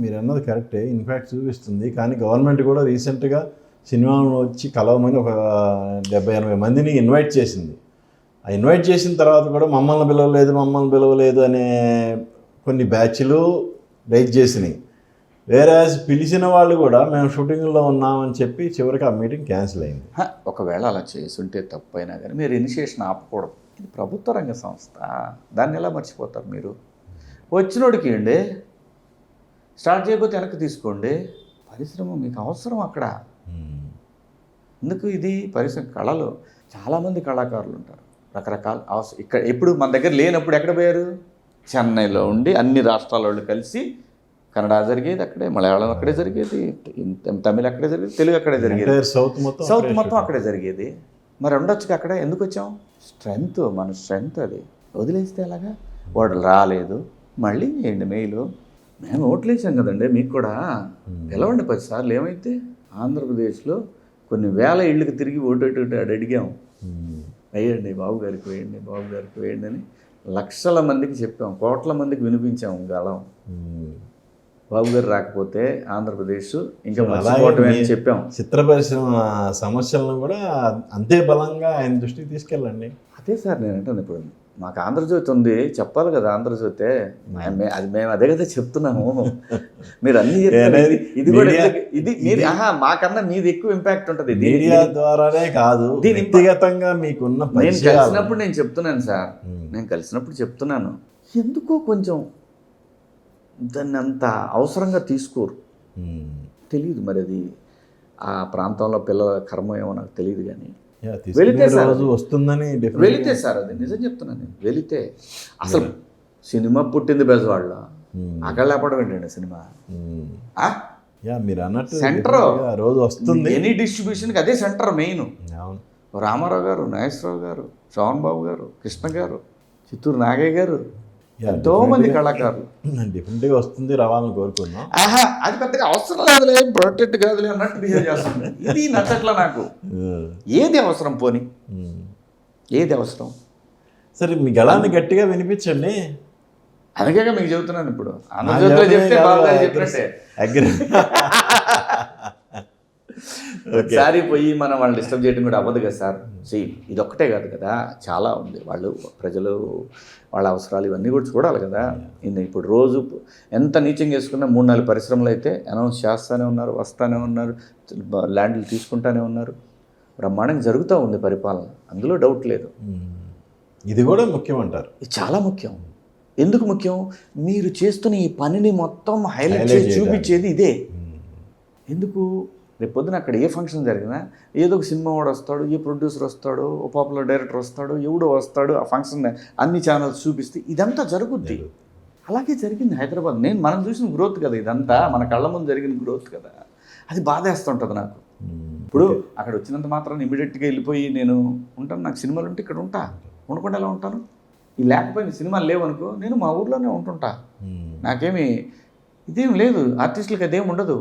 మీరు అన్నది కరెక్టే, ఇన్ఫ్యాక్ట్ చూపిస్తుంది. కానీ గవర్నమెంట్ కూడా రీసెంట్గా సినిమాలో వచ్చి కలవమని ఒక 70-80 మందిని ఇన్వైట్ చేసింది. ఆ ఇన్వైట్ చేసిన తర్వాత కూడా మమ్మల్ని పిలవలేదు అనే కొన్ని బ్యాచ్లు రైజ్ చేసినాయి. వేరే పిలిచిన వాళ్ళు కూడా మేము షూటింగ్లో ఉన్నామని చెప్పి చివరికి ఆ మీటింగ్ క్యాన్సిల్ అయింది. ఒకవేళ అలా చేసుంటే తప్పైనా కానీ మీరు ఇనిషియేషన్ ఆపకూడదు. ఇది ప్రభుత్వ రంగ సంస్థ, దాన్ని ఎలా మర్చిపోతారు మీరు? వచ్చినోడికి అండి, స్టార్ట్ చేయకపోతే వెనక్కి తీసుకోండి. పరిశ్రమ మీకు అవసరం అక్కడ. ఎందుకు ఇది పరిశ్రమ? కళలు చాలామంది కళాకారులు ఉంటారు, రకరకాల అవసరం. ఇక్కడ ఎప్పుడు మన దగ్గర లేనప్పుడు ఎక్కడ పోయారు? చెన్నైలో ఉండి అన్ని రాష్ట్రాల వాళ్ళు కలిసి కన్నడ జరిగేది అక్కడే, మలయాళం అక్కడే జరిగేది, తమిళ అక్కడే జరిగేది, తెలుగు అక్కడే జరిగేది, సౌత్ మొత్తం అక్కడే జరిగేది. మరి ఉండొచ్చుగా అక్కడే. ఎందుకు వచ్చాం? స్ట్రెంగ్త్, మన స్ట్రెంగ్త్ అది. వదిలేస్తే ఎలాగా? వాడు రాలేదు, మళ్ళీ చేయండి మెయిల్. మేము ఓట్లు వేసాం కదండి, మీకు కూడా పిలవండి 10 సార్లు. ఏమైతే ఆంధ్రప్రదేశ్లో కొన్ని వేల ఇళ్ళకి తిరిగి ఓటు అడిగాం. వేయండి బాబు గారికి, వేయండి బాబు గారికి వేయండి అని లక్షల మందికి చెప్పాం, కోట్ల మందికి వినిపించాం గలం. బాబు గారు రాకపోతే ఆంధ్రప్రదేశ్ ఇంకా మర్చిపోవటమే అని చెప్పాం. చిత్ర పరిశ్రమ సమస్యలను కూడా అంతే బలంగా ఆయన దృష్టికి తీసుకెళ్ళండి. అదే సార్ నేను అంటాను. ఇప్పుడు మాకు ఆంధ్రజ్యోతి ఉంది, చెప్పాలి కదా ఆంధ్రజ్యోతే. అది మేము అదే కదా చెప్తున్నాము. మీరు అన్ని ఇది కూడా ఇది మీరు మాకన్నా మీది ఎక్కువ ఇంపాక్ట్ ఉంటుంది. మీడియా ద్వారానే కాదు, వ్యక్తిగతంగా మీకున్న నేను కలిసినప్పుడు నేను చెప్తున్నాను సార్, నేను కలిసినప్పుడు చెప్తున్నాను. ఎందుకో కొంచెం దాన్ని అంత అవసరంగా తీసుకోరు. తెలియదు మరి, అది ఆ ప్రాంతంలో పిల్లల కర్మ ఏమో నాకు తెలియదు. కానీ వెళితే సార్ వస్తుందని వెళితే సార్, అది నిజం చెప్తున్నాను నేను. వెళితే అసలు సినిమా పుట్టింది బెజవాళ్ళ, అక్కడ లేపడం ఏంటండి సినిమా? మీరు అన్నట్టు సెంటర్ రోజు వస్తుంది. ఎనీ డిస్ట్రిబ్యూషన్కి అదే సెంటర్ మెయిన్. రామారావు గారు, నాగేశ్వరరావు గారు, శ్రవణ్ బాబు గారు, కృష్ణ గారు, చిత్తూరు నాగయ్య గారు, ఎంతో మంది కళాకారులు. డిఫరెంట్గా వస్తుంది, రావాలని కోరుకున్నాం. అది పెద్దగా అవసరం లేదులే, ప్రొటెక్ట్ కాదులే అన్నట్టు బిహేవ్ చేస్తుంది. ఇది నచ్చట్లా నాకు. ఏది అవసరం? పోని ఏది అవసరం? సరే మీ గళాన్ని గట్టిగా వినిపించండి. అందుకే మీకు చెబుతున్నాను. ఇప్పుడు ఆంధ్రజ్యోతిలో చెప్తే బాగా చెప్పినట్టే. ఒకసారి పోయి మనం వాళ్ళని డిస్టర్బ్ చేయడం కూడా అవ్వదు కదా సార్. ఇది ఒక్కటే కాదు కదా, చాలా ఉంది. వాళ్ళు ప్రజలు వాళ్ళ అవసరాలు ఇవన్నీ కూడా చూడాలి కదా. ఇప్పుడు రోజు ఎంత నీచంగా వేసుకున్నా 3-4 పరిశ్రమలు అయితే అనౌన్స్ చేస్తూనే ఉన్నారు, వస్తూనే ఉన్నారు, ల్యాండ్లు తీసుకుంటూనే ఉన్నారు. బ్రహ్మాండంగా జరుగుతూ ఉంది పరిపాలన, అందులో డౌట్ లేదు. ఇది కూడా ముఖ్యం అంటారు. ఇది చాలా ముఖ్యం. ఎందుకు ముఖ్యం? మీరు చేస్తున్న ఈ పనిని మొత్తం హైలైట్ చేసి చూపించేది ఇదే. ఎందుకు? రేపు పొద్దున అక్కడ ఏ ఫంక్షన్ జరిగినా ఏదో ఒక సినిమా వాడు వస్తాడు, ఏ ప్రొడ్యూసర్ వస్తాడు, ఓ పాపులర్ డైరెక్టర్ వస్తాడు, ఎవడో వస్తాడు, ఆ ఫంక్షన్ అన్ని ఛానల్స్ చూపిస్తే ఇదంతా జరుగుద్ది. అలాగే జరిగింది హైదరాబాద్. మనం చూసిన గ్రోత్ కదా ఇదంతా, మన కళ్ళ ముందు జరిగిన గ్రోత్ కదా. అది బాధేస్తుంటుంది నాకు. ఇప్పుడు అక్కడ వచ్చినంత మాత్రం ఇమీడియట్గా వెళ్ళిపోయి నేను ఉంటాను, నాకు సినిమాలు ఉంటే ఇక్కడ ఉంటా, ఉండకుండా ఎలా ఉంటాను? ఈ లేకపోయిన సినిమాలు లేవనుకో, నేను మా ఊర్లోనే ఉంటుంటా. నాకేమి ఇదేం లేదు, ఆర్టిస్టులకి అదేం ఉండదు,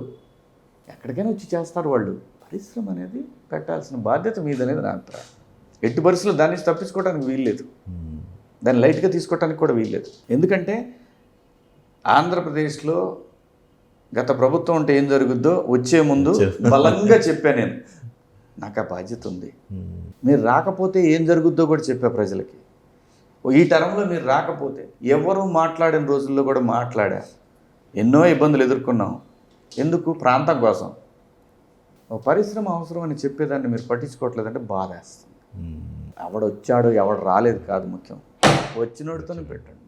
ఎక్కడికైనా వచ్చి చేస్తారు వాళ్ళు. పరిశ్రమ అనేది పెట్టాల్సిన బాధ్యత మీదనేది నా అభిప్రాయం. ఎట్టి పరిస్థితుల్లో దాన్ని తప్పించుకోవడానికి వీల్లేదు, దాన్ని లైట్గా తీసుకోవడానికి కూడా వీల్లేదు. ఎందుకంటే ఆంధ్రప్రదేశ్లో గత ప్రభుత్వం అంటే ఏం జరుగుద్దో వచ్చే ముందు బలంగా చెప్పాను నేను. నాకు ఆ బాధ్యత ఉంది. మీరు రాకపోతే ఏం జరుగుద్దో కూడా చెప్పా ప్రజలకి. ఈ టర్మ్లో మీరు రాకపోతే ఎవరు మాట్లాడిన రోజుల్లో కూడా మాట్లాడా. ఎన్నో ఇబ్బందులు ఎదుర్కొన్నాం. ఎందుకు? ప్రాంతం కోసం. ఒక పరిశ్రమ అవసరం అని చెప్పేదాన్ని మీరు పట్టించుకోవట్లేదంటే బాధేస్తుంది. ఎవడు వచ్చాడు ఎవడు రాలేదు కాదు ముఖ్యం, వచ్చినోడితోనే పెట్టండి.